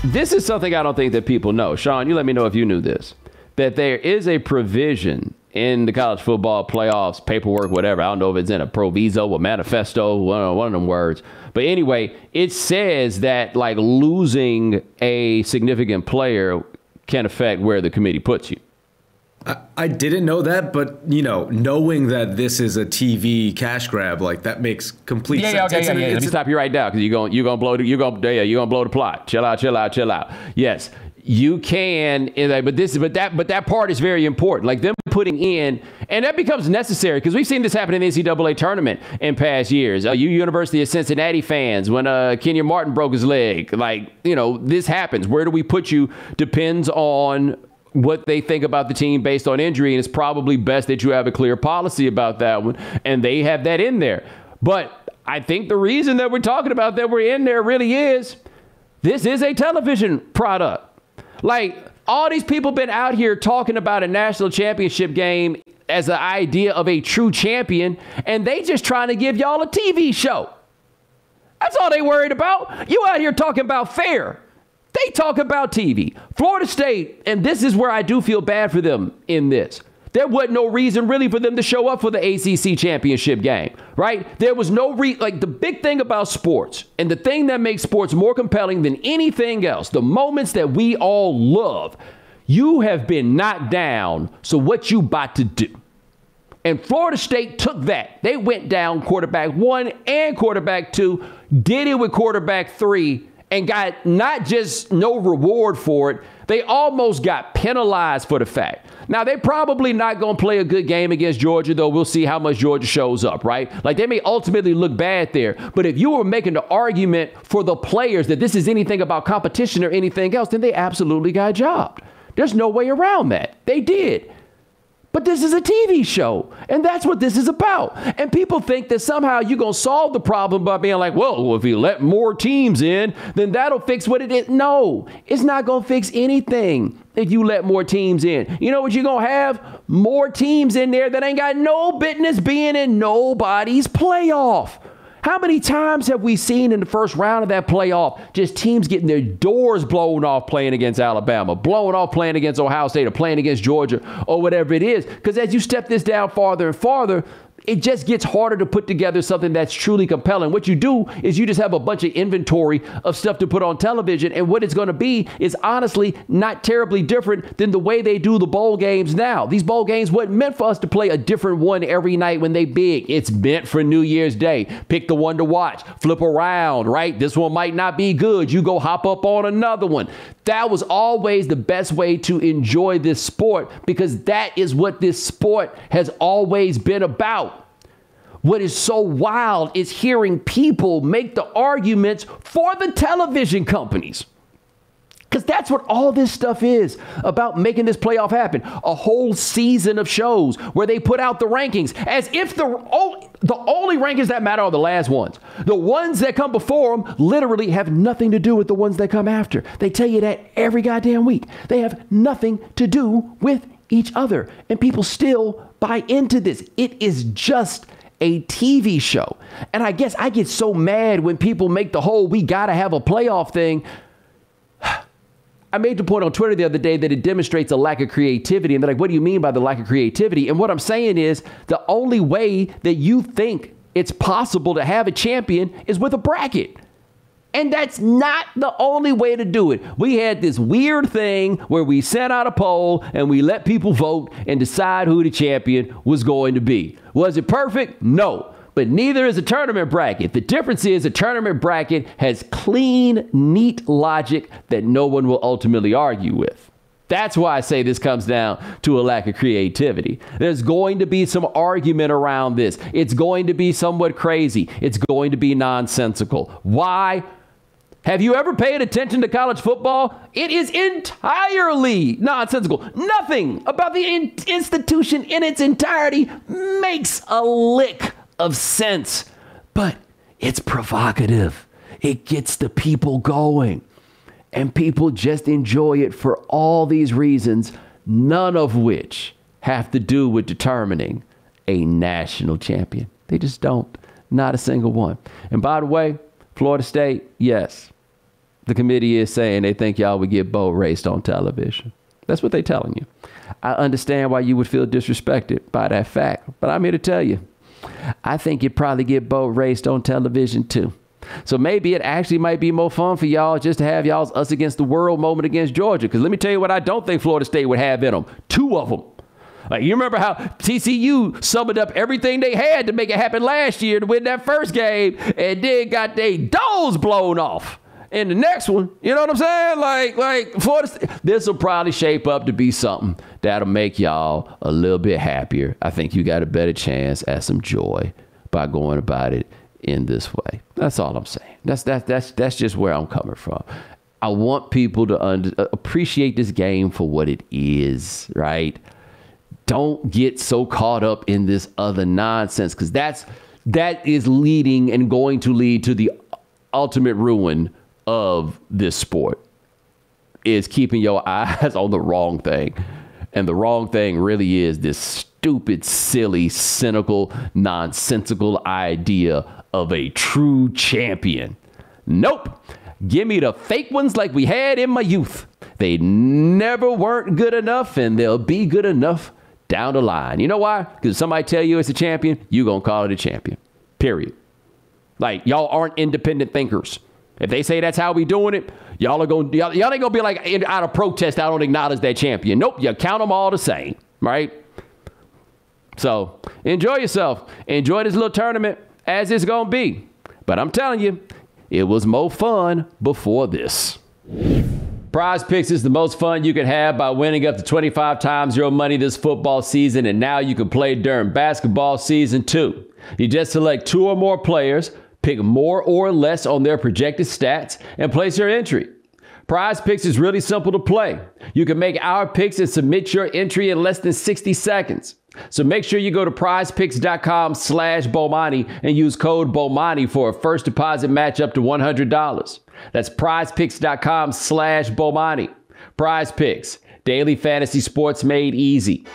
This is something I don't think that people know. Sean, you let me know if you knew this, that there is a provision in the college football playoffs, paperwork, whatever. I don't know if it's in a proviso or manifesto, one of them words. But anyway, it says that like losing a significant player can affect where the committee puts you. I didn't know that, but knowing that this is a TV cash grab, like that makes complete sense. Yeah. Let me stop you right now because you're gonna blow the plot. Chill out. Yes, you can, but that part is very important. Like them putting in, and that becomes necessary because we've seen this happen in the NCAA tournament in past years. You University of Cincinnati fans, when Kenyon Martin broke his leg, this happens. Where do we put you depends on what they think about the team based on injury, and it's probably best that you have a clear policy about that one, and they have that in there. But I think the reason that we're talking about that we're in there really is this is a television product. Like, all these people been out here talking about a national championship game as the idea of a true champion, and they just trying to give y'all a TV show. That's all they worried about. You out here talking about fair. They talk about TV. Florida State, and this is where I do feel bad for them in this. There wasn't no reason really for them to show up for the ACC championship game, right? There was no the big thing about sports and the thing that makes sports more compelling than anything else, the moments that we all love, you have been knocked down, so what you about to do? And Florida State took that. They went down quarterback 1 and quarterback 2, did it with quarterback 3, and got not just no reward for it, they almost got penalized for the fact. Now, they're probably not going to play a good game against Georgia, though. We'll see how much Georgia shows up, right? Like, they may ultimately look bad there. But if you were making the argument for the players that this is anything about competition or anything else, then they absolutely got jobbed. There's no way around that. They did. But this is a TV show, and that's what this is about. And people think that somehow you're going to solve the problem by being like, well, if you let more teams in, then that'll fix what it is. No, it's not going to fix anything if you let more teams in. You know what you're going to have? More teams in there that ain't got no business being in nobody's playoff. How many times have we seen in the first round of that playoff just teams getting their doors blown off playing against Alabama, blowing off playing against Ohio State or playing against Georgia or whatever it is? Because as you step this down farther and farther, it just gets harder to put together something that's truly compelling. What you do is you just have a bunch of inventory of stuff to put on television. And what it's going to be is honestly not terribly different than the way they do the bowl games now. These bowl games wasn't meant for us to play a different one every night when they big. It's meant for New Year's Day. Pick the one to watch, flip around, right? This one might not be good. You go hop up on another one. That was always the best way to enjoy this sport because that is what this sport has always been about. What is so wild is hearing people make the arguments for the television companies. Because that's what all this stuff is about, making this playoff happen. A whole season of shows where they put out the rankings as if the only rankings that matter are the last ones. The ones that come before them literally have nothing to do with the ones that come after. They tell you that every goddamn week. They have nothing to do with each other. And people still buy into this. It is just a TV show. And I guess I get so mad when people make the whole we got to have a playoff thing. I made the point on Twitter the other day that it demonstrates a lack of creativity. And they're like, what do you mean by the lack of creativity? And what I'm saying is the only way that you think it's possible to have a champion is with a bracket. And that's not the only way to do it. We had this weird thing where we sent out a poll and we let people vote and decide who the champion was going to be. Was it perfect? No. But neither is a tournament bracket. The difference is a tournament bracket has clean, neat logic that no one will ultimately argue with. That's why I say this comes down to a lack of creativity. There's going to be some argument around this. It's going to be somewhat crazy. It's going to be nonsensical. Why? Have you ever paid attention to college football? It is entirely nonsensical. Nothing about the institution in its entirety makes a lick of sense, but it's provocative. It gets the people going, and people just enjoy it for all these reasons, none of which have to do with determining a national champion. They just don't. Not a single one. And by the way, Florida State, yes, the committee is saying they think y'all would get boat raced on television. That's what they're telling you. I understand why you would feel disrespected by that fact, but I'm here to tell you, I think you'd probably get boat raced on television too. So maybe it actually might be more fun for y'all just to have y'all's us against the world moment against Georgia. Because let me tell you what I don't think Florida State would have in them. 2 of them. Like, you remember how TCU summoned up everything they had to make it happen last year to win that first game and then got their doors blown off in the next one. You know what I'm saying? Like Florida State, this will probably shape up to be something that'll make y'all a little bit happier. I think you got a better chance at some joy by going about it in this way. That's all I'm saying. That's just where I'm coming from. I want people to appreciate this game for what it is, right? Don't get so caught up in this other nonsense, because that is leading and going to lead to the ultimate ruin of this sport, is keeping your eyes on the wrong thing. And the wrong thing really is this stupid, silly, cynical, nonsensical idea of a true champion. Nope. Give me the fake ones like we had in my youth. They never weren't good enough, and they'll be good enough down the line. You know why? Because somebody tell you it's a champion, you gonna call it a champion. Period. Like, y'all aren't independent thinkers. If they say that's how we doing it, y'all ain't gonna be like, out of protest, I don't acknowledge that champion. Nope, you count them all the same, right? So enjoy yourself. Enjoy this little tournament as it's gonna be. But I'm telling you, it was more fun before this. Prize Picks is the most fun you can have by winning up to 25 times your money this football season, and now you can play during basketball season too. You just select 2 or more players, pick more or less on their projected stats, and place your entry. Prize Picks is really simple to play. You can make our picks and submit your entry in less than 60 seconds. So make sure you go to prizepicks.com/Bomani and use code Bomani for a first deposit match up to $100. That's prizepicks.com/Bomani. Prize Picks, daily fantasy sports made easy.